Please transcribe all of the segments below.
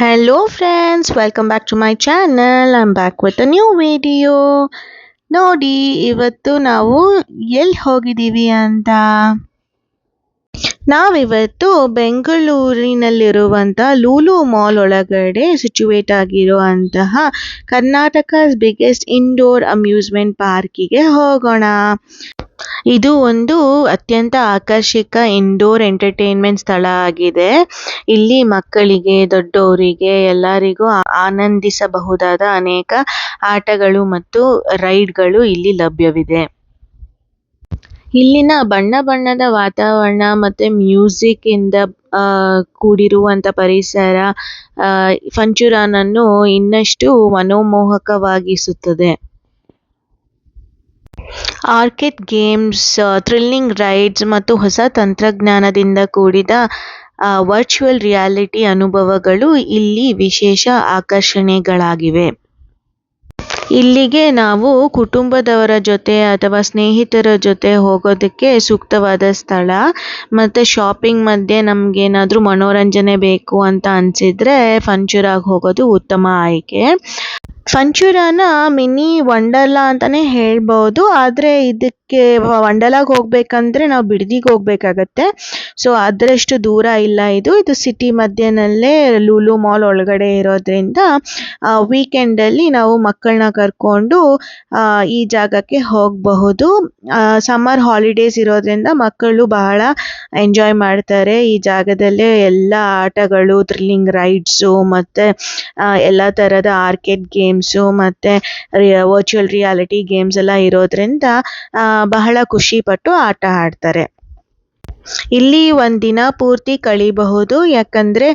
Hello friends, welcome back to my channel. I'm back with a new video. ನೋಡಿ ಇವತ್ತು ನಾವು ಎಲ್ಲಿ ಹೋಗಿದ್ದೀವಿ ಅಂತ. ನಾವಿವತ್ತು ಬೆಂಗಳೂರಿನಲ್ಲಿರುವಂತಹ ಲೂಲು ಮಾಲ್ ಒಳಗಡೆ ಸಿಚುವೇಟ್ ಆಗಿರುವಂತಹ ಕರ್ನಾಟಕಸ್ ಬಿಗ್ಗೆಸ್ಟ್ ಇಂಡೋರ್ ಅಮ್ಯೂಸ್ಮೆಂಟ್ ಪಾರ್ಕಿಗೆ ಹೋಗೋಣ. ಇದು ಒಂದು ಅತ್ಯಂತ ಆಕರ್ಷಕ ಇಂಡೋರ್ ಎಂಟರ್ಟೈನ್ಮೆಂಟ್ ಸ್ಥಳ ಆಗಿದೆ. ಇಲ್ಲಿ ಮಕ್ಕಳಿಗೆ ದೊಡ್ಡವರಿಗೆ ಎಲ್ಲರಿಗೂ ಆನಂದಿಸಬಹುದಾದ ಅನೇಕ ಆಟಗಳು ಮತ್ತು ರೈಡ್ಗಳು ಇಲ್ಲಿ ಲಭ್ಯವಿದೆ. ಇಲ್ಲಿನ ಬಣ್ಣ ಬಣ್ಣದ ವಾತಾವರಣ ಮತ್ತೆ ಮ್ಯೂಸಿಕ್ ಇಂದ ಕೂಡಿರುವಂತ ಪರಿಸರ ಫಂಚುರಾನನ್ನು ಇನ್ನಷ್ಟು ಮನೋಮೋಹಕವಾಗಿಸುತ್ತದೆ. ಆರ್ಕೇಡ್ ಗೇಮ್ಸ್, ಥ್ರಿಲ್ಲಿಂಗ್ ರೈಡ್ಸ್ ಮತ್ತು ಹೊಸ ತಂತ್ರಜ್ಞಾನದಿಂದ ಕೂಡಿದ ವರ್ಚುವಲ್ ರಿಯಾಲಿಟಿ ಅನುಭವಗಳು ಇಲ್ಲಿ ವಿಶೇಷ ಆಕರ್ಷಣೆಗಳಾಗಿವೆ. ಇಲ್ಲಿಗೆ ನಾವು ಕುಟುಂಬದವರ ಜೊತೆ ಅಥವಾ ಸ್ನೇಹಿತರ ಜೊತೆ ಹೋಗೋದಕ್ಕೆ ಸೂಕ್ತವಾದ ಸ್ಥಳ. ಮತ್ತು ಶಾಪಿಂಗ್ ಮಧ್ಯೆ ನಮಗೇನಾದರೂ ಮನೋರಂಜನೆ ಬೇಕು ಅಂತ ಅನಿಸಿದರೆ ಫಂಚುರಾಗೆ ಹೋಗೋದು ಉತ್ತಮ ಆಯ್ಕೆ. ಫಂಚುರಾನ ಮಿನಿ ವಂಡರ್ಲಾ ಅಂತಲೇ ಹೇಳ್ಬೋದು. ಆದರೆ ಇದಕ್ಕೆ ವಂಡರ್ಲಾಗೆ ಹೋಗಬೇಕಂದ್ರೆ ನಾವು ಬಿಡದಿಗೆ ಹೋಗಬೇಕಾಗತ್ತೆ. ಸೊ ಅದರಷ್ಟು ದೂರ ಇಲ್ಲ ಇದು ಸಿಟಿ ಮಧ್ಯೆನಲ್ಲೇ ಲೂಲು ಮಾಲ್ ಒಳಗಡೆ ಇರೋದ್ರಿಂದ ವೀಕೆಂಡಲ್ಲಿ ನಾವು ಮಕ್ಕಳನ್ನ ಕರ್ಕೊಂಡು ಈ ಜಾಗಕ್ಕೆ ಹೋಗಬಹುದು. ಸಮ್ಮರ್ ಹಾಲಿಡೇಸ್ ಇರೋದ್ರಿಂದ ಮಕ್ಕಳು ಬಹಳ ಎಂಜಾಯ್ ಮಾಡ್ತಾರೆ. ಈ ಜಾಗದಲ್ಲೇ ಎಲ್ಲ ಆಟಗಳು, ಥ್ರಿಲ್ಲಿಂಗ್ ರೈಡ್ಸು ಮತ್ತು ಎಲ್ಲ ಥರದ ಆರ್ಕೇಡ್ ಗೇಮ್ಸು ಮತ್ತು ವರ್ಚುವಲ್ ರಿಯಾಲಿಟಿ ಗೇಮ್ಸ್ ಎಲ್ಲ ಇರೋದ್ರಿಂದ ಬಹಳ ಖುಷಿಪಟ್ಟು ಆಟ ಆಡ್ತಾರೆ. ಇಲ್ಲಿ ಒಂದು ದಿನ ಪೂರ್ತಿ ಕಳಿಬಹುದು. ಯಾಕಂದರೆ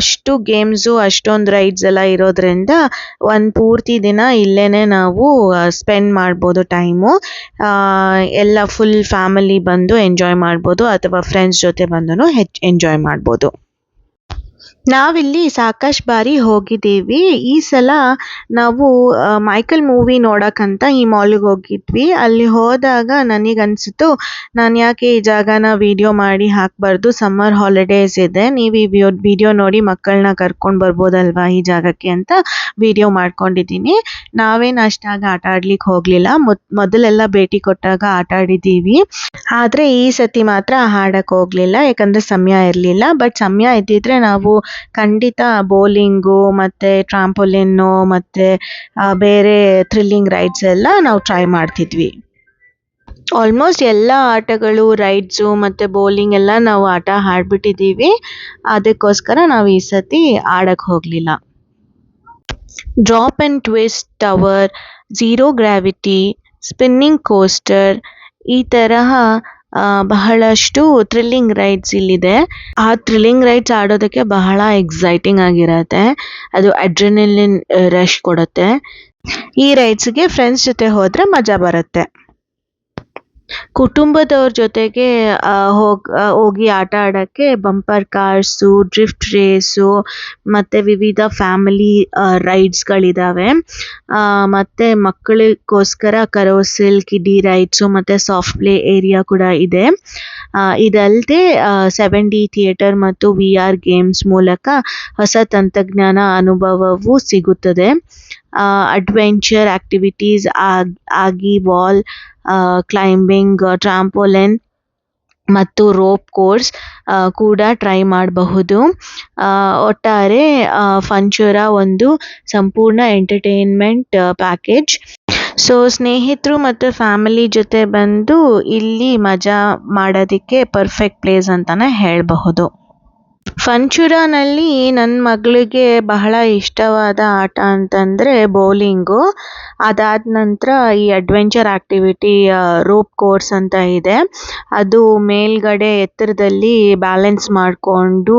ಅಷ್ಟು ಗೇಮ್ಸು, ಅಷ್ಟೊಂದು ರೈಡ್ಸ್ ಎಲ್ಲ ಇರೋದ್ರಿಂದ ಒಂದು ಪೂರ್ತಿ ದಿನ ಇಲ್ಲೇ ನಾವು ಸ್ಪೆಂಡ್ ಮಾಡ್ಬೋದು ಟೈಮು. ಎಲ್ಲ ಫುಲ್ ಫ್ಯಾಮಿಲಿ ಬಂದು ಎಂಜಾಯ್ ಮಾಡ್ಬೋದು ಅಥವಾ ಫ್ರೆಂಡ್ಸ್ ಜೊತೆ ಬಂದು ಎಂಜಾಯ್ ಮಾಡ್ಬೋದು. ನಾವಿಲ್ಲಿ ಸಾಕಷ್ಟು ಬಾರಿ ಹೋಗಿದ್ದೀವಿ. ಈ ಸಲ ನಾವು ಮೈಕಲ್ ಮೂವಿ ನೋಡೋಕ್ಕಂತ ಈ ಮಾಲ್ಗೆ ಹೋಗಿದ್ವಿ. ಅಲ್ಲಿ ಹೋದಾಗ ನನಗನ್ಸಿತು, ನಾನು ಯಾಕೆ ಈ ಜಾಗನ ವಿಡಿಯೋ ಮಾಡಿ ಹಾಕಬಾರ್ದು, ಸಮ್ಮರ್ ಹಾಲಿಡೇಸ್ ಇದೆ, ನೀವು ಈ ವಿಡಿಯೋ ನೋಡಿ ಮಕ್ಕಳನ್ನ ಕರ್ಕೊಂಡು ಬರ್ಬೋದಲ್ವಾ ಈ ಜಾಗಕ್ಕೆ ಅಂತ ವಿಡಿಯೋ ಮಾಡ್ಕೊಂಡಿದ್ದೀನಿ. ನಾವೇನು ಅಷ್ಟಾಗಿ ಆಟ ಆಡ್ಲಿಕ್ಕೆ ಹೋಗಲಿಲ್ಲ. ಮೊದಲೆಲ್ಲ ಭೇಟಿ ಕೊಟ್ಟಾಗ ಆಟ ಆಡಿದ್ದೀವಿ. ಆದರೆ ಈ ಸತಿ ಮಾತ್ರ ಆಡಕ್ಕೆ ಹೋಗಲಿಲ್ಲ, ಯಾಕಂದರೆ ಸಮಯ ಇರಲಿಲ್ಲ. ಬಟ್ ಸಮಯ ಇದ್ದಿದ್ರೆ ನಾವು ಖಂಡಿತ ಬೌಲಿಂಗು ಮತ್ತು ಟ್ರಾಂಪೋಲಿನ್ನು ಮತ್ತು ಬೇರೆ ಥ್ರಿಲ್ಲಿಂಗ್ ರೈಡ್ಸ್ ಎಲ್ಲ ನಾವು ಟ್ರೈ ಮಾಡ್ತಿದ್ವಿ. ಆಲ್ಮೋಸ್ಟ್ ಎಲ್ಲ ಆಟಗಳು, ರೈಡ್ಸು ಮತ್ತು ಬೌಲಿಂಗ್ ಎಲ್ಲ ನಾವು ಆಟ ಆಡ್ಬಿಟ್ಟಿದ್ದೀವಿ. ಅದಕ್ಕೋಸ್ಕರ ನಾವು ಈ ಸತಿ ಆಡಕ್ಕೆ ಹೋಗಲಿಲ್ಲ. Drop and twist tower, zero gravity, spinning coaster, ಈ ತರಹ ಬಹಳಷ್ಟು ಥ್ರಿಲ್ಲಿಂಗ್ ರೈಡ್ಸ್ ಇಲ್ಲಿದೆ. ಆ ಥ್ರಿಲ್ಲಿಂಗ್ ರೈಡ್ಸ್ ಆಡೋದಕ್ಕೆ ಬಹಳ ಎಕ್ಸೈಟಿಂಗ್ ಆಗಿರುತ್ತೆ. ಅದು ಅಡ್ರಿನಲಿನ್ ರಶ್ ಕೊಡುತ್ತೆ. ಈ ರೈಡ್ಸ್ಗೆ ಫ್ರೆಂಡ್ಸ್ ಜೊತೆ ಹೋದರೆ ಮಜಾ ಬರುತ್ತೆ. ಕುಟುಂಬದವ್ರ ಜೊತೆಗೆ ಹೋಗಿ ಆಟ ಆಡೋಕ್ಕೆ ಬಂಪರ್ ಕಾರ್ಸು, ಡ್ರಿಫ್ಟ್ ರೇಸು ಮತ್ತು ವಿವಿಧ ಫ್ಯಾಮಿಲಿ ರೈಡ್ಸ್ಗಳಿದ್ದಾವೆ. ಮತ್ತು ಮಕ್ಕಳಿಗೋಸ್ಕರ ಕರೋಸೆಲ್, ಕಿಡ್ಡಿ ರೈಡ್ಸು ಮತ್ತು ಸಾಫ್ಟ್ ಪ್ಲೇ ಏರಿಯಾ ಕೂಡ ಇದೆ. ಇದಲ್ಲದೆ 7D ಥಿಯೇಟರ್ ಮತ್ತು VR ಗೇಮ್ಸ್ ಮೂಲಕ ಹೊಸ ತಂತ್ರಜ್ಞಾನ ಅನುಭವವೂ ಸಿಗುತ್ತದೆ. ಅಡ್ವೆಂಚರ್ ಆಕ್ಟಿವಿಟೀಸ್ ಆಗಿ ವಾಲ್ ಕ್ಲೈಂಬಿಂಗ್, ಟ್ರಾಂಪೋಲಿನ್ ಮತ್ತು ರೋಪ್ ಕೋರ್ಸ್ ಕೂಡ ಟ್ರೈ ಮಾಡಬಹುದು. ಒಟ್ಟಾರೆ ಫಂಚುರಾ ಒಂದು ಸಂಪೂರ್ಣ ಎಂಟರ್ಟೈನ್ಮೆಂಟ್ ಪ್ಯಾಕೇಜ್. ಸೊ ಸ್ನೇಹಿತರು ಮತ್ತು ಫ್ಯಾಮಿಲಿ ಜೊತೆ ಬಂದು ಇಲ್ಲಿ ಮಜಾ ಮಾಡೋದಕ್ಕೆ ಪರ್ಫೆಕ್ಟ್ ಪ್ಲೇಸ್ ಅಂತಲೇ ಹೇಳಬಹುದು. ಫಂಚುರಾನಲ್ಲಿ ನನ್ನ ಮಗಳಿಗೆ ಬಹಳ ಇಷ್ಟವಾದ ಆಟ ಅಂತಂದರೆ ಬೌಲಿಂಗು. ಅದಾದ ನಂತರ ಈ ಅಡ್ವೆಂಚರ್ ಆ್ಯಕ್ಟಿವಿಟಿ ರೋಪ್ ಕೋರ್ಸ್ ಅಂತ ಇದೆ. ಅದು ಮೇಲ್ಗಡೆ ಎತ್ತರದಲ್ಲಿ ಬ್ಯಾಲೆನ್ಸ್ ಮಾಡಿಕೊಂಡು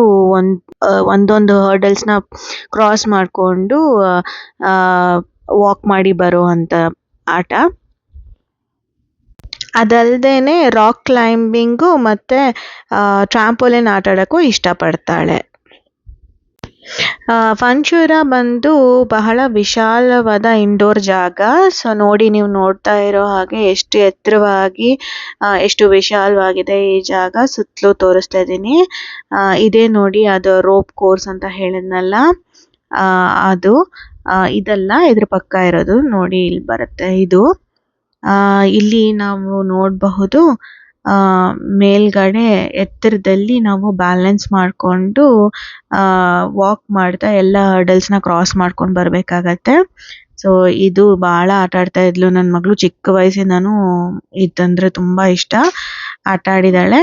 ಒಂದೊಂದು ಹರ್ಡಲ್ಸ್ನ ಕ್ರಾಸ್ ಮಾಡಿಕೊಂಡು ವಾಕ್ ಮಾಡಿ ಬರೋ ಅಂಥ ಆಟ. ಅದಲ್ಲದೆ ರಾಕ್ ಕ್ಲೈಂಬಿಂಗು ಮತ್ತು ಟ್ರಾಂಪೋಲಿನ್ ಆಟ ಆಡೋಕ್ಕೂ ಇಷ್ಟಪಡ್ತಾಳೆ. ಫನ್ಚೂರ ಬಂದು ಬಹಳ ವಿಶಾಲವಾದ ಇಂಡೋರ್ ಜಾಗ. ಸೊ ನೋಡಿ, ನೀವು ನೋಡ್ತಾ ಇರೋ ಹಾಗೆ ಎಷ್ಟು ಎತ್ತರವಾಗಿ ಎಷ್ಟು ವಿಶಾಲವಾಗಿದೆ ಈ ಜಾಗ. ಸುತ್ತಲೂ ತೋರಿಸ್ತಾ ಇದ್ದೀನಿ. ಇದೇ ನೋಡಿ, ಅದು ರೋಪ್ ಕೋರ್ಸ್ ಅಂತ ಹೇಳಿದ್ನಲ್ಲ, ಅದು ಇದಲ್ಲ, ಇದ್ರ ಪಕ್ಕ ಇರೋದು ನೋಡಿ, ಇಲ್ಲಿ ಬರುತ್ತೆ ಇದು. ಇಲ್ಲಿ ನಾವು ನೋಡಬಹುದು, ಮೇಲ್ಗಡೆ ಎತ್ತರದಲ್ಲಿ ನಾವು ಬ್ಯಾಲೆನ್ಸ್ ಮಾಡಿಕೊಂಡು ವಾಕ್ ಮಾಡ್ತಾ ಎಲ್ಲ ಹರ್ಡಲ್ಸ್ನ ಕ್ರಾಸ್ ಮಾಡ್ಕೊಂಡು ಬರಬೇಕಾಗತ್ತೆ. ಸೊ ಇದು ಭಾಳ ಆಟ ಆಡ್ತಾ ಇದ್ಲು ನನ್ನ ಮಗಳು. ಚಿಕ್ಕ ವಯಸ್ಸಿಂದನೂ ಇದಂದ್ರೆ ತುಂಬ ಇಷ್ಟ, ಆಟ ಆಡಿದಾಳೆ.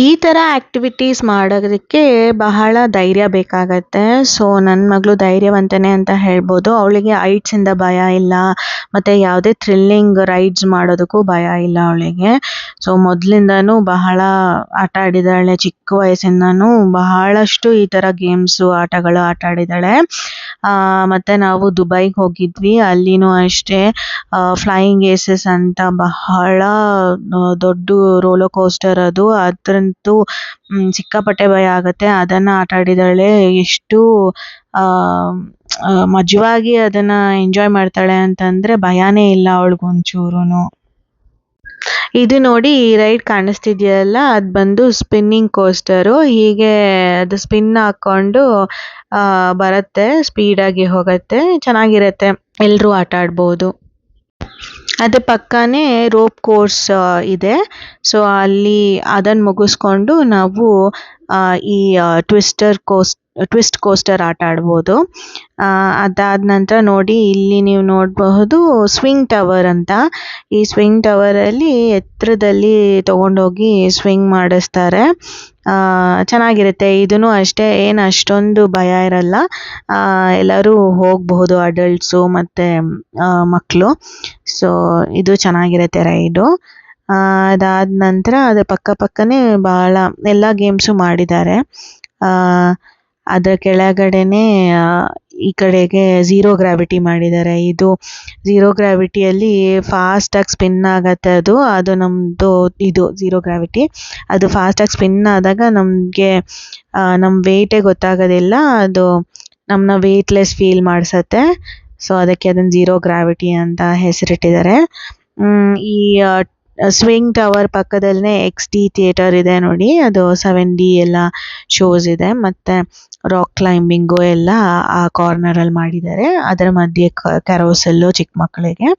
ಈ ಥರ ಆಕ್ಟಿವಿಟೀಸ್ ಮಾಡೋದಕ್ಕೆ ಬಹಳ ಧೈರ್ಯ ಬೇಕಾಗತ್ತೆ. ಸೊ ನನ್ನ ಮಗಳು ಧೈರ್ಯವಂತನೇ ಅಂತ ಹೇಳ್ಬೋದು. ಅವಳಿಗೆ ಹೈಟ್ಸಿಂದ ಭಯ ಇಲ್ಲ, ಮತ್ತು ಯಾವುದೇ ಥ್ರಿಲ್ಲಿಂಗ್ ರೈಡ್ಸ್ ಮಾಡೋದಕ್ಕೂ ಭಯ ಇಲ್ಲ ಅವಳಿಗೆ. ಸೊ ಮೊದಲಿಂದನೂ ಬಹಳ ಆಟ ಆಡಿದ್ದಾಳೆ. ಚಿಕ್ಕ ವಯಸ್ಸಿಂದನೂ ಬಹಳಷ್ಟು ಈ ಥರ ಗೇಮ್ಸು, ಆಟಗಳು ಆಟ ಆಡಿದ್ದಾಳೆ. ಮತ್ತು ನಾವು ದುಬೈಗೆ ಹೋಗಿದ್ವಿ. ಅಲ್ಲಿನೂ ಅಷ್ಟೇ, ಫ್ಲೈಯಿಂಗ್ ಏಸಸ್ ಅಂತ ಬಹಳ ದೊಡ್ಡ ರೋಲರ್ ಕೋಸ್ಟರ್ ಅದು. ಅದ್ರಂತೂ ಸಿಕ್ಕಾಪಟ್ಟೆ ಭಯ ಆಗುತ್ತೆ. ಅದನ್ನು ಆಟ ಆಡಿದ್ದಾಳೆ. ಎಷ್ಟು ಮಜವಾಗಿ ಅದನ್ನು ಎಂಜಾಯ್ ಮಾಡ್ತಾಳೆ ಅಂತಂದರೆ ಭಯನೇ ಇಲ್ಲ ಅವಳಿಗೊಂಚೂರು. ಇದು ನೋಡಿ, ಈ ರೈಡ್ ಕಾಣಿಸ್ತಿದೆಯಲ್ಲ, ಅದು ಬಂದು ಸ್ಪಿನ್ನಿಂಗ್ ಕೋಸ್ಟರು. ಹೀಗೆ ಅದು ಸ್ಪಿನ್ ಹಾಕ್ಕೊಂಡು ಬರುತ್ತೆ, ಸ್ಪೀಡಾಗಿ ಹೋಗುತ್ತೆ, ಚೆನ್ನಾಗಿರುತ್ತೆ, ಎಲ್ಲರೂ ಆಟ ಆಡ್ಬೋದು. ಅದ್ರ ಪಕ್ಕನೇ ರೋಪ್ ಕೋರ್ಸ್ ಇದೆ. ಸೊ ಅಲ್ಲಿ ಅದನ್ನು ಮುಗಿಸ್ಕೊಂಡು ನಾವು ಈ ಟ್ವಿಸ್ಟ್ ಕೋಸ್ಟರ್ ಆಟ ಆಡ್ಬೋದು. ಅದಾದ ನಂತರ ನೋಡಿ, ಇಲ್ಲಿ ನೀವು ನೋಡಬಹುದು ಸ್ವಿಂಗ್ ಟವರ್ ಅಂತ. ಈ ಸ್ವಿಂಗ್ ಟವರಲ್ಲಿ ಎತ್ತರದಲ್ಲಿ ತೊಗೊಂಡೋಗಿ ಸ್ವಿಂಗ್ ಮಾಡಿಸ್ತಾರೆ. ಚೆನ್ನಾಗಿರುತ್ತೆ. ಇದೂ ಅಷ್ಟೇ, ಏನು ಅಷ್ಟೊಂದು ಭಯ ಇರಲ್ಲ. ಎಲ್ಲರೂ ಹೋಗಬಹುದು, ಅಡಲ್ಟ್ಸು ಮತ್ತು ಮಕ್ಕಳು. ಸೊ ಇದು ಚೆನ್ನಾಗಿರುತ್ತೆ ರೈಡು. ಅದಾದ ನಂತರ ಅದರ ಪಕ್ಕನೇ ಭಾಳ ಎಲ್ಲ ಗೇಮ್ಸು ಮಾಡಿದ್ದಾರೆ. ಅದರ ಕೆಳಗಡೆನೇ ಈ ಕಡೆಗೆ ಝೀರೋ ಗ್ರಾವಿಟಿ ಮಾಡಿದ್ದಾರೆ. ಇದು ಝೀರೋ ಗ್ರಾವಿಟಿಯಲ್ಲಿ ಫಾಸ್ಟಾಗಿ ಸ್ಪಿನ್ ಆಗುತ್ತೆ. ಅದು ನಮ್ಮದು ಇದು ಝೀರೋ ಗ್ರಾವಿಟಿ. ಅದು ಫಾಸ್ಟಾಗಿ ಸ್ಪಿನ್ ಆದಾಗ ನಮಗೆ ನಮ್ಮ ವೆಯ್ಟೇ ಗೊತ್ತಾಗೋದಿಲ್ಲ, ಅದು ನಮ್ಮನ್ನ ವೆಯ್ಟ್ಲೆಸ್ ಫೀಲ್ ಮಾಡಿಸುತ್ತೆ. ಸೊ ಅದಕ್ಕೆ ಅದನ್ನು ಝೀರೋ ಗ್ರಾವಿಟಿ ಅಂತ ಹೆಸರಿಟ್ಟಿದ್ದಾರೆ. ಈ ಸ್ವಿಂಗ್ ಟವರ್ ಪಕ್ಕದಲ್ಲೇ XD ಥಿಯೇಟರ್ ಇದೆ ನೋಡಿ, ಅದು 7D ಎಲ್ಲ ಶೋಸ್ ಇದೆ, ಮತ್ತು ರಾಕ್ ಕ್ಲೈಂಬಿಂಗು ಎಲ್ಲ ಆ ಕಾರ್ನರಲ್ಲಿ ಮಾಡಿದ್ದಾರೆ. ಅದರ ಮಧ್ಯೆ ಕ್ಯಾರೋಸೆಲ್ಲು ಚಿಕ್ಕ ಮಕ್ಕಳಿಗೆ.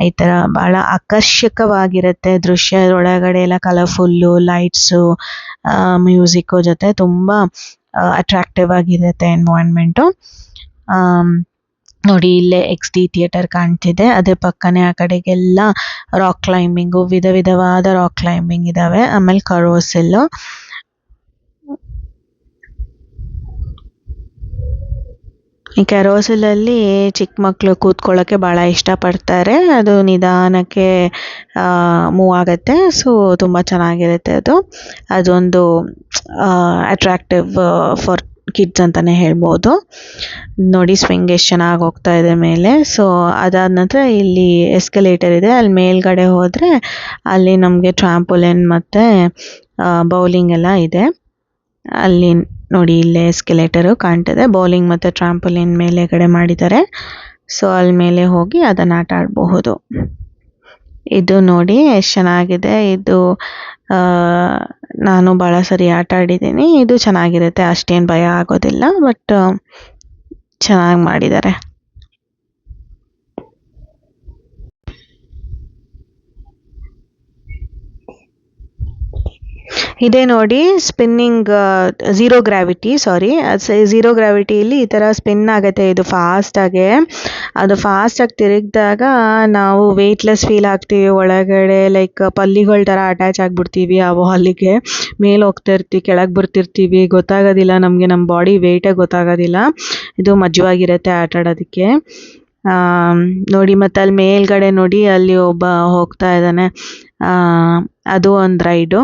ಈ ಥರ ಭಾಳ ಆಕರ್ಷಕವಾಗಿರುತ್ತೆ ದೃಶ್ಯ. ಒಳಗಡೆ ಎಲ್ಲ ಕಲರ್ಫುಲ್ಲು ಲೈಟ್ಸು, ಮ್ಯೂಸಿಕ್ಕು ಜೊತೆ ತುಂಬ ಅಟ್ರಾಕ್ಟಿವ್ ಆಗಿರುತ್ತೆ ಎನ್ವೈರ್ನ್ಮೆಂಟು. ನೋಡಿ, ಇಲ್ಲೇ XD ಥಿಯೇಟರ್ ಕಾಣ್ತಿದೆ. ಅದ್ರ ಪಕ್ಕನೇ ಆ ಕಡೆಗೆಲ್ಲ ರಾಕ್ ಕ್ಲೈಂಬಿಂಗು, ವಿಧವಾದ ರಾಕ್ ಕ್ಲೈಂಬಿಂಗ್ ಇದ್ದಾವೆ. ಆಮೇಲೆ ಕರೋಸೆಲ್ಲು. ಈ ಕ್ಯಾರೋಸೆಲಲ್ಲಿ ಚಿಕ್ಕ ಮಕ್ಕಳು ಕೂತ್ಕೊಳ್ಳೋಕ್ಕೆ ಭಾಳ ಇಷ್ಟಪಡ್ತಾರೆ. ಅದು ನಿಧಾನಕ್ಕೆ ಮೂವ್ ಆಗುತ್ತೆ. ಸೊ ತುಂಬ ಚೆನ್ನಾಗಿರುತ್ತೆ ಅದು. ಅದೊಂದು ಅಟ್ರಾಕ್ಟಿವ್ ಫಾರ್ ಕಿಡ್ಸ್ ಅಂತಲೇ ಹೇಳ್ಬೋದು. ನೋಡಿ, ಸ್ವಿಂಗ್ ಎಷ್ಟು ಚೆನ್ನಾಗಿ ಹೋಗ್ತಾ ಇದೆ ಮೇಲೆ. ಸೊ ಅದಾದ ನಂತರ ಇಲ್ಲಿ ಎಸ್ಕಲೇಟರ್ ಇದೆ. ಅಲ್ಲಿ ಮೇಲ್ಗಡೆ ಹೋದರೆ ಅಲ್ಲಿ ನಮಗೆ ಟ್ರಾಂಪೋಲಿನ್ ಮತ್ತು ಬೌಲಿಂಗ್ ಎಲ್ಲ ಇದೆ. ಅಲ್ಲಿ ನೋಡಿ, ಇಲ್ಲೇ ಎಸ್ಕಲೇಟರು ಕಾಣ್ತಿದೆ. ಬೌಲಿಂಗ್ ಮತ್ತು ಟ್ರಾಂಪೋಲಿನ್ ಮೇಲೆಗಡೆ ಮಾಡಿದ್ದಾರೆ. ಸೊ ಅಲ್ಲಿ ಮೇಲೆ ಹೋಗಿ ಅದನ್ನು ಆಟ ಆಡಬಹುದು. ಇದು ನೋಡಿ ಎಷ್ಟು ಚೆನ್ನಾಗಿದೆ. ಇದು ನಾನು ಭಾಳ ಸರಿ ಆಟ ಆಡಿದ್ದೀನಿ. ಇದು ಚೆನ್ನಾಗಿರುತ್ತೆ, ಅಷ್ಟೇನು ಭಯ ಆಗೋದಿಲ್ಲ, ಬಟ್ ಚೆನ್ನಾಗಿ ಮಾಡಿದ್ದಾರೆ. ಇದೇ ನೋಡಿ, ಸ್ಪಿನ್ನಿಂಗ್ ಝೀರೋ ಗ್ರಾವಿಟಿಯಲ್ಲಿ ಈ ಥರ ಸ್ಪಿನ್ ಆಗುತ್ತೆ. ಇದು ಫಾಸ್ಟಾಗೆ, ಅದು ಫಾಸ್ಟಾಗಿ ತಿರುಗಿದಾಗ ನಾವು ವೆಯ್ಟ್ಲೆಸ್ ಫೀಲ್ ಆಗ್ತೀವಿ. ಒಳಗಡೆ ಲೈಕ್ ಪಲ್ಲಿಗಳ ಥರ ಅಟ್ಯಾಚ್ ಆಗಿಬಿಡ್ತೀವಿ ಆ ವಾಲಿಗೆ. ಮೇಲೆ ಹೋಗ್ತಿರ್ತೀವಿ, ಕೆಳಗೆ ಬರ್ತಿರ್ತೀವಿ, ಗೊತ್ತಾಗೋದಿಲ್ಲ ನಮಗೆ, ನಮ್ಮ ಬಾಡಿ ವೆಯ್ಟೇ ಗೊತ್ತಾಗೋದಿಲ್ಲ. ಇದು ಮಜವಾಗಿರುತ್ತೆ ಆಟ ಆಡೋದಕ್ಕೆ. ನೋಡಿ, ಮತ್ತು ಅಲ್ಲಿ ಮೇಲ್ಗಡೆ ನೋಡಿ, ಅಲ್ಲಿ ಒಬ್ಬ ಹೋಗ್ತಾ ಇದ್ದಾನೆ. ಅದು ಒಂದು ರೈಡು.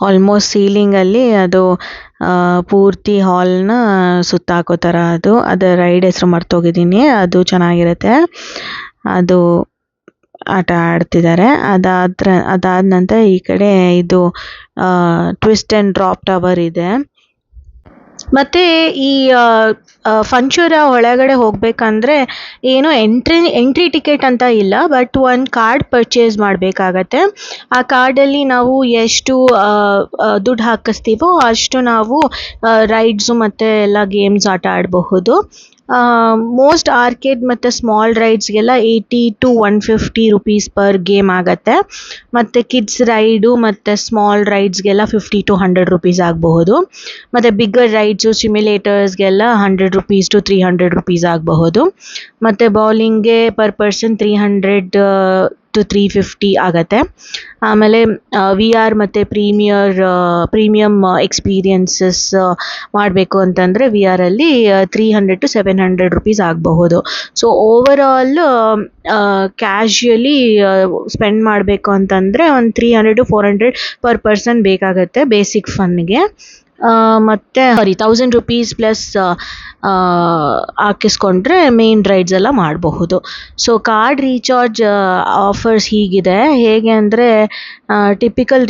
ಆಲ್ಮೋಸ್ಟ್ ಸೀಲಿಂಗಲ್ಲಿ ಅದು ಪೂರ್ತಿ ಹಾಲ್ನ ಸುತ್ತಾಕೋ ಥರ ಅದರ ರೈಡ್ ಹೆಸರು ಮರ್ತೋಗಿದ್ದೀನಿ. ಅದು ಚೆನ್ನಾಗಿರುತ್ತೆ. ಅದು ಆಟ ಆಡ್ತಿದ್ದಾರೆ. ಅದಾದ ನಂತರ ಈ ಕಡೆ ಇದು ಟ್ವಿಸ್ಟ್ ಆ್ಯಂಡ್ ಡ್ರಾಪ್ ಟವರ್ ಇದೆ. ಮತ್ತು ಈ ಫಂಚೂರ ಒಳಗಡೆ ಹೋಗಬೇಕಂದ್ರೆ ಏನು ಎಂಟ್ರಿ ಟಿಕೆಟ್ ಅಂತ ಇಲ್ಲ, ಬಟ್ ಒಂದು ಕಾರ್ಡ್ ಪರ್ಚೇಸ್ ಮಾಡಬೇಕಾಗತ್ತೆ. ಆ ಕಾರ್ಡಲ್ಲಿ ನಾವು ಎಷ್ಟು ದುಡ್ಡು ಹಾಕಿಸ್ತೀವೋ ಅಷ್ಟು ನಾವು ರೈಡ್ಸು ಮತ್ತು ಎಲ್ಲ ಗೇಮ್ಸ್ ಆಟ ಆಡಬಹುದು. ಮೋಸ್ಟ್ ಆರ್ಕೇಡ್ ಮತ್ತು ಸ್ಮಾಲ್ ರೈಡ್ಸ್ಗೆಲ್ಲ 80 to 150 ಪರ್ ಗೇಮ್ ಆಗತ್ತೆ. ಮತ್ತು ಕಿಡ್ಸ್ ರೈಡು ಮತ್ತು ಸ್ಮಾಲ್ ರೈಡ್ಸ್ಗೆಲ್ಲ 50 to 100 ಆಗಬಹುದು. ಮತ್ತು ಬಿಗ್ಗರ್ ರೈಡ್ಸು ಸಿಮ್ಯುಲೇಟರ್ಸ್ಗೆಲ್ಲ 100 to 300 ಆಗಬಹುದು. ಮತ್ತು ಬೌಲಿಂಗ್ಗೆ ಪರ್ ಪರ್ಸನ್ 300 to 350 ಆಗತ್ತೆ. ಆಮೇಲೆ VR ಮತ್ತು ಪ್ರೀಮಿಯಮ್ ಎಕ್ಸ್ಪೀರಿಯನ್ಸಸ್ ಮಾಡಬೇಕು ಅಂತಂದರೆ VRಲ್ಲಿ 300 to 700 ಆಗಬಹುದು. ಸೊ ಓವರಾಲ್ ಕ್ಯಾಶುಯಲಿ ಸ್ಪೆಂಡ್ ಮಾಡಬೇಕು ಅಂತಂದರೆ ಒಂದು 300 to 400 ಪರ್ ಪರ್ಸನ್ ಬೇಕಾಗತ್ತೆ ಬೇಸಿಕ್ ಫನ್ಗೆ. ಮತ್ತು 1000 ಪ್ಲಸ್ ಹಾಕಿಸ್ಕೊಂಡ್ರೆ ಮೇನ್ ರೈಡ್ಸ್ ಎಲ್ಲ ಮಾಡಬಹುದು. ಸೊ ಕಾರ್ಡ್ ರೀಚಾರ್ಜ್ ಆಫರ್ಸ್ ಹೀಗಿದೆ. ಹೇಗೆ ಅಂದರೆ ಟಿಪಿಕಲ್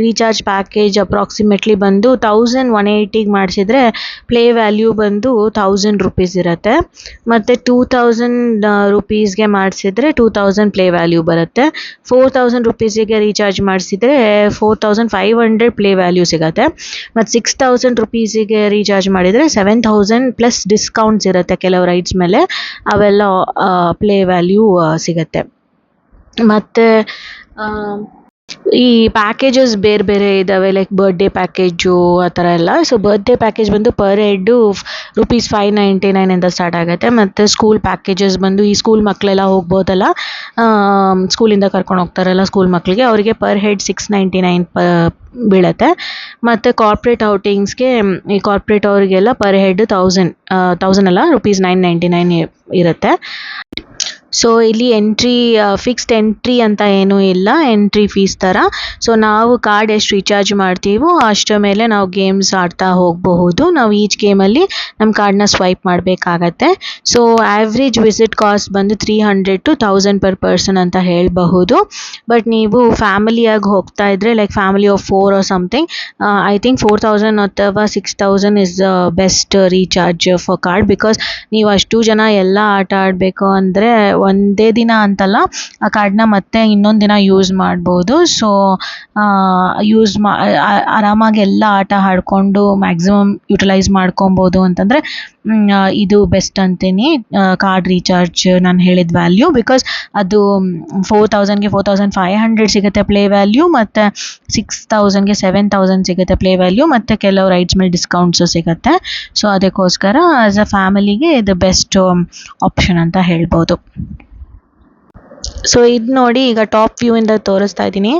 ರೀಚಾರ್ಜ್ ಪ್ಯಾಕೇಜ್ ಅಪ್ರಾಕ್ಸಿಮೇಟ್ಲಿ ಬಂದು 1180 ಮಾಡಿಸಿದ್ರೆ ಪ್ಲೇ ವ್ಯಾಲ್ಯೂ ಬಂದು 1000 ರೂಪೀಸ್ ಇರುತ್ತೆ. ಮತ್ತು 2000 ರೂಪೀಸ್ಗೆ ಮಾಡಿಸಿದ್ರೆ 2000 ಪ್ಲೇ ವ್ಯಾಲ್ಯೂ ಬರುತ್ತೆ. 4000 ರೂಪೀಸಿಗೆ ರೀಚಾರ್ಜ್ ಮಾಡಿಸಿದ್ರೆ 4500 ಪ್ಲೇ ವ್ಯಾಲ್ಯೂ ಸಿಗುತ್ತೆ. ಮತ್ತು 6000 ರೂಪೀಸಿಗೆ ರೀಚಾರ್ಜ್ ಮಾಡಿದರೆ 7000 ಪ್ಲಸ್ ಡಿಸ್ಕೌಂಟ್ಸ್ ಇರುತ್ತೆ ಕೆಲವು ರೈಡ್ಸ್ ಮೇಲೆ, ಅವೆಲ್ಲ ಪ್ಲೇ ವ್ಯಾಲ್ಯೂ ಸಿಗುತ್ತೆ. ಮತ್ತು ಈ ಪ್ಯಾಕೇಜಸ್ ಬೇರೆ ಬೇರೆ ಇದ್ದಾವೆ, ಲೈಕ್ ಬರ್ಡೇ ಪ್ಯಾಕೇಜು ಆ ಥರ ಎಲ್ಲ. ಸೊ ಬರ್ಡೇ ಪ್ಯಾಕೇಜ್ ಬಂದು ಪರ್ ಹೆಡ್ಡು ₹599 ಇಂದ ಸ್ಟಾರ್ಟ್ ಆಗುತ್ತೆ. ಮತ್ತು ಸ್ಕೂಲ್ ಪ್ಯಾಕೇಜಸ್ ಬಂದು ಈ ಸ್ಕೂಲ್ ಮಕ್ಕಳೆಲ್ಲ ಹೋಗ್ಬೋದಲ್ಲ, ಸ್ಕೂಲಿಂದ ಕರ್ಕೊಂಡು ಹೋಗ್ತಾರಲ್ಲ ಸ್ಕೂಲ್ ಮಕ್ಕಳಿಗೆ, ಅವರಿಗೆ ಪರ್ ಹೆಡ್ $699 ಬೀಳುತ್ತೆ. ಮತ್ತು ಕಾರ್ಪೊರೇಟ್ ಔಟಿಂಗ್ಸ್ಗೆ ಈ ಕಾರ್ಪೊರೇಟ್ ಅವರಿಗೆಲ್ಲ ಪರ್ ಹೆಡ್ 1000 ಅಲ್ಲ ₹999 ಇರುತ್ತೆ. ಸೊ ಇಲ್ಲಿ ಫಿಕ್ಸ್ಡ್ ಎಂಟ್ರಿ ಅಂತ ಏನೂ ಇಲ್ಲ, ಎಂಟ್ರಿ ಫೀಸ್ ಥರ. ಸೊ ನಾವು ಕಾರ್ಡ್ ಎಷ್ಟು ರೀಚಾರ್ಜ್ ಮಾಡ್ತೀವೋ ಅಷ್ಟರ ಮೇಲೆ ನಾವು ಗೇಮ್ಸ್ ಆಡ್ತಾ ಹೋಗಬಹುದು. ನಾವು ಈಚ್ ಗೇಮಲ್ಲಿ ನಮ್ಮ ಕಾರ್ಡ್ನ ಸ್ವೈಪ್ ಮಾಡಬೇಕಾಗತ್ತೆ. ಸೊ ಆ್ಯಾವ್ರೇಜ್ ವಿಸಿಟ್ ಕಾಸ್ಟ್ ಬಂದು 300 to 1000 ಪರ್ ಪರ್ಸನ್ ಅಂತ ಹೇಳಬಹುದು. ಬಟ್ ನೀವು ಫ್ಯಾಮಿಲಿಯಾಗಿ ಹೋಗ್ತಾ ಇದ್ದರೆ, like family of 4 or something, I think 4000 ಅಥವಾ 6000 is the best recharge for card. Because ನೀವು ಅಷ್ಟು ಜನ ಎಲ್ಲ ಆಟ ಆಡಬೇಕು ಅಂದರೆ ಒಂದೇ ದಿನ ಅಂತಲ್ಲ, ಆ ಕಾರ್ಡ್ನ ಮತ್ತೆ ಇನ್ನೊಂದು ದಿನ ಯೂಸ್ ಮಾಡ್ಬೋದು. ಸೊ ಆರಾಮಾಗಿ ಎಲ್ಲ ಆಟ ಆಡ್ಕೊಂಡು ಮ್ಯಾಕ್ಸಿಮಮ್ ಯುಟಿಲೈಸ್ ಮಾಡ್ಕೊಬೋದು ಅಂತಂದರೆ ಇದು ಬೆಸ್ಟ್ ಅಂತೀನಿ. ಕಾರ್ಡ್ ರೀಚಾರ್ಜ್ ನಾನು ಹೇಳಿದ ವ್ಯಾಲ್ಯೂ, ಬಿಕಾಸ್ ಅದು 4000ಗೆ 4500 ಸಿಗುತ್ತೆ ಪ್ಲೇ ವ್ಯಾಲ್ಯೂ, ಮತ್ತು 6000ಗೆ 7000 ಸಿಗುತ್ತೆ ಪ್ಲೇ ವ್ಯಾಲ್ಯೂ, ಮತ್ತು ಕೆಲವು ರೈಡ್ಸ್ ಮೇಲೆ ಡಿಸ್ಕೌಂಟ್ಸು ಸಿಗುತ್ತೆ. ಸೊ ಅದಕ್ಕೋಸ್ಕರ ಆಸ್ ಅ ಫ್ಯಾಮಿಲಿಗೆ ಇದು ಬೆಸ್ಟ್ ಆಪ್ಷನ್ ಅಂತ ಹೇಳ್ಬೋದು. ಸೊ ಇದು ನೋಡಿ, ಈಗ ಟಾಪ್ ವ್ಯೂವಿಂದ ತೋರಿಸ್ತಾ ಇದ್ದೀನಿ.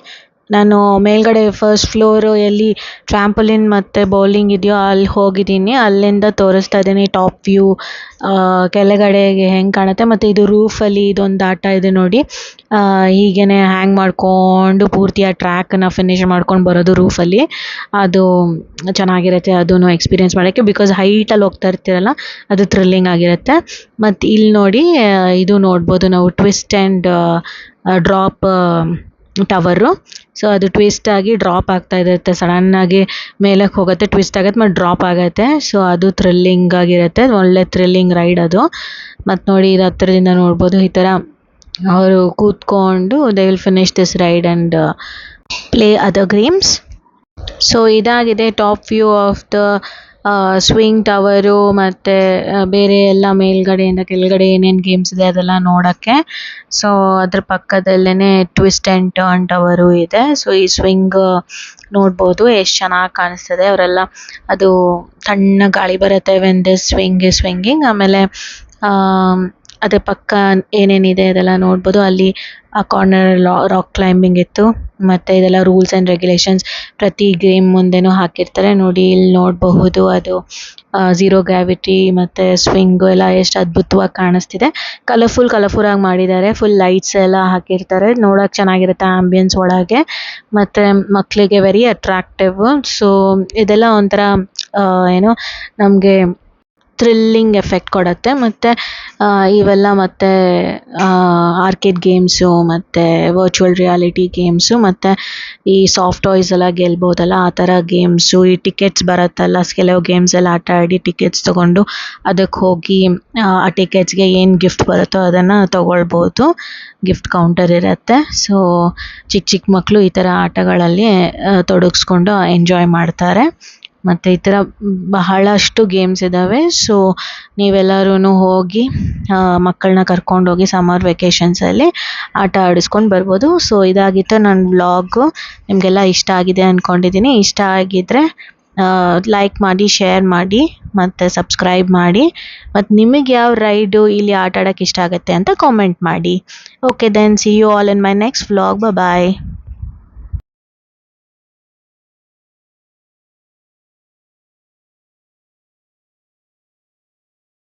ನಾನು ಮೇಲ್ಗಡೆ ಫಸ್ಟ್ ಫ್ಲೋರು ಎಲ್ಲಿ ಟ್ರ್ಯಾಂಪೋಲಿನ್ ಮತ್ತು ಬೌಲಿಂಗ್ ಇದೆಯೋ ಅಲ್ಲಿ ಹೋಗಿದ್ದೀನಿ, ಅಲ್ಲಿಂದ ತೋರಿಸ್ತಾ ಇದ್ದೀನಿ ಟಾಪ್ ವ್ಯೂ ಕೆಳಗಡೆಗೆ ಹೆಂಗೆ ಕಾಣುತ್ತೆ. ಮತ್ತು ಇದು ರೂಫಲ್ಲಿ ಇದೊಂದು ಆಟ ಇದೆ ನೋಡಿ, ಹೀಗೇ ಹ್ಯಾಂಗ್ ಮಾಡಿಕೊಂಡು ಪೂರ್ತಿ ಆ ಟ್ರ್ಯಾಕನ್ನು ಫಿನಿಷ್ ಮಾಡ್ಕೊಂಡು ಬರೋದು ರೂಫಲ್ಲಿ. ಅದು ಚೆನ್ನಾಗಿರುತ್ತೆ, ಅದೂ ಎಕ್ಸ್ಪೀರಿಯೆನ್ಸ್ ಮಾಡೋಕ್ಕೆ, ಬಿಕಾಸ್ ಹೈಟಲ್ಲಿ ಹೋಗ್ತಾ ಇರ್ತೀರಲ್ಲ, ಅದು ಥ್ರಿಲ್ಲಿಂಗ್ ಆಗಿರುತ್ತೆ. ಮತ್ತು ಇಲ್ಲಿ ನೋಡಿ, ಇದು ನೋಡ್ಬೋದು ನಾವು twist and drop tower. So ಅದು ಟ್ವಿಸ್ಟ್ ಆಗಿ ಡ್ರಾಪ್ ಆಗ್ತಾ ಇರುತ್ತೆ, ಸಡನ್ನಾಗಿ ಮೇಲಕ್ಕೆ ಹೋಗುತ್ತೆ, ಟ್ವಿಸ್ಟ್ ಆಗುತ್ತೆ, ಮತ್ತು ಡ್ರಾಪ್ ಆಗುತ್ತೆ. ಸೊ ಅದು ಥ್ರಿಲ್ಲಿಂಗ್ ಆಗಿರುತ್ತೆ, ಒಳ್ಳೆ ಥ್ರಿಲ್ಲಿಂಗ್ ರೈಡ್ ಅದು. ಮತ್ತು ನೋಡಿ, ಇದು ಹತ್ತಿರದಿಂದ ನೋಡ್ಬೋದು, ಈ ಥರ ಅವರು ಕೂತ್ಕೊಂಡು they will finish this ride and play other games. So ಇದಾಗಿದೆ top view of the swing tower, ಮತ್ತು ಬೇರೆ ಎಲ್ಲ ಮೇಲ್ಗಡೆಯಿಂದ ಕೆಳಗಡೆ ಏನೇನು ಗೇಮ್ಸ್ ಇದೆ ಅದೆಲ್ಲ ನೋಡೋಕ್ಕೆ. ಸೊ ಅದ್ರ ಪಕ್ಕದಲ್ಲೇ ಟ್ವಿಸ್ಟ್ ಆ್ಯಂಡ್ ಟರ್ನ್ ಟವರು ಇದೆ. ಸೊ ಈ ಸ್ವಿಂಗ್ ನೋಡ್ಬೋದು ಎಷ್ಟು ಚೆನ್ನಾಗಿ ಕಾಣಿಸ್ತದೆ. ಅವರೆಲ್ಲ ಅದು ತಣ್ಣ ಗಾಳಿ ಬರುತ್ತೆ when this swing is swinging. ಆಮೇಲೆ ಅದ್ರ ಪಕ್ಕ ಏನೇನಿದೆ ಅದೆಲ್ಲ ನೋಡ್ಬೋದು. ಅಲ್ಲಿ ಆ ಕಾರ್ನರ್ ರಾಕ್ ಕ್ಲೈಂಬಿಂಗ್ ಇತ್ತು, ಮತ್ತು ಇದೆಲ್ಲ ರೂಲ್ಸ್ ಆ್ಯಂಡ್ ರೆಗ್ಯುಲೇಷನ್ಸ್ ಪ್ರತಿ ಗೇಮ್ ಮುಂದೆನೂ ಹಾಕಿರ್ತಾರೆ ನೋಡಿ. ಇಲ್ಲಿ ನೋಡಬಹುದು ಅದು ಝೀರೋ ಗ್ರಾವಿಟಿ ಮತ್ತು ಸ್ವಿಂಗು ಎಲ್ಲ ಎಷ್ಟು ಅದ್ಭುತವಾಗಿ ಕಾಣಿಸ್ತಿದೆ. ಕಲರ್ಫುಲ್ಲಾಗಿ ಮಾಡಿದ್ದಾರೆ, ಫುಲ್ ಲೈಟ್ಸ್ ಎಲ್ಲ ಹಾಕಿರ್ತಾರೆ, ನೋಡೋಕೆ ಚೆನ್ನಾಗಿರುತ್ತೆ ಆ್ಯಂಬಿಯನ್ಸ್ ಒಳಗೆ, ಮತ್ತು ಮಕ್ಕಳಿಗೆ ವೆರಿ ಅಟ್ರಾಕ್ಟಿವ್. ಸೊ ಇದೆಲ್ಲ ಒಂಥರ ಏನು ನಮಗೆ ಥ್ರಿಲ್ಲಿಂಗ್ ಎಫೆಕ್ಟ್ ಕೊಡುತ್ತೆ. ಮತ್ತು ಇವೆಲ್ಲ ಮತ್ತು ಆರ್ಕೇಡ್ ಗೇಮ್ಸು ಮತ್ತು ವರ್ಚುವಲ್ ರಿಯಾಲಿಟಿ ಗೇಮ್ಸು ಮತ್ತು ಈ ಸಾಫ್ಟ್ ಟಾಯ್ಸ್ ಎಲ್ಲ ಗೆಲ್ಬೋದಲ್ಲ ಆ ಥರ ಗೇಮ್ಸು, ಈ ಟಿಕೆಟ್ಸ್ ಬರುತ್ತಲ್ಲ ಕೆಲವು ಗೇಮ್ಸ್ ಎಲ್ಲ ಆಟ ಆಡಿ ಟಿಕೆಟ್ಸ್ ತೊಗೊಂಡು ಅದಕ್ಕೆ ಹೋಗಿ ಆ ಟಿಕೆಟ್ಸ್ಗೆ ಏನು ಗಿಫ್ಟ್ ಬರುತ್ತೋ ಅದನ್ನು ತೊಗೊಳ್ಬೋದು. ಗಿಫ್ಟ್ ಕೌಂಟರ್ ಇರುತ್ತೆ. ಸೊ ಚಿಕ್ಕ ಚಿಕ್ಕ ಮಕ್ಕಳು ಈ ಥರ ಆಟಗಳಲ್ಲಿ ತೊಡಗಿಸ್ಕೊಂಡು ಎಂಜಾಯ್ ಮಾಡ್ತಾರೆ. ಮತ್ತು ಈ ಥರ ಬಹಳಷ್ಟು ಗೇಮ್ಸ್ ಇದ್ದಾವೆ. ಸೊ ನೀವೆಲ್ಲರೂ ಹೋಗಿ ಮಕ್ಕಳನ್ನ ಕರ್ಕೊಂಡೋಗಿ ಸಮ್ಮರ್ ವೆಕೇಷನ್ಸಲ್ಲಿ ಆಟ ಆಡಿಸ್ಕೊಂಡು ಬರ್ಬೋದು. ಸೊ ಇದಾಗಿತ್ತು ನನ್ನ ವ್ಲಾಗು. ನಿಮಗೆಲ್ಲ ಇಷ್ಟ ಆಗಿದೆ ಅಂದ್ಕೊಂಡಿದ್ದೀನಿ. ಇಷ್ಟ ಆಗಿದ್ದರೆ ಲೈಕ್ ಮಾಡಿ, ಶೇರ್ ಮಾಡಿ ಮತ್ತು ಸಬ್ಸ್ಕ್ರೈಬ್ ಮಾಡಿ. ಮತ್ತು ನಿಮಗೆ ಯಾವ ರೈಡು ಇಲ್ಲಿ ಆಟ ಆಡೋಕ್ಕೆ ಇಷ್ಟ ಆಗುತ್ತೆ ಅಂತ ಕಾಮೆಂಟ್ ಮಾಡಿ. Okay then see you all in my next vlog. Bye.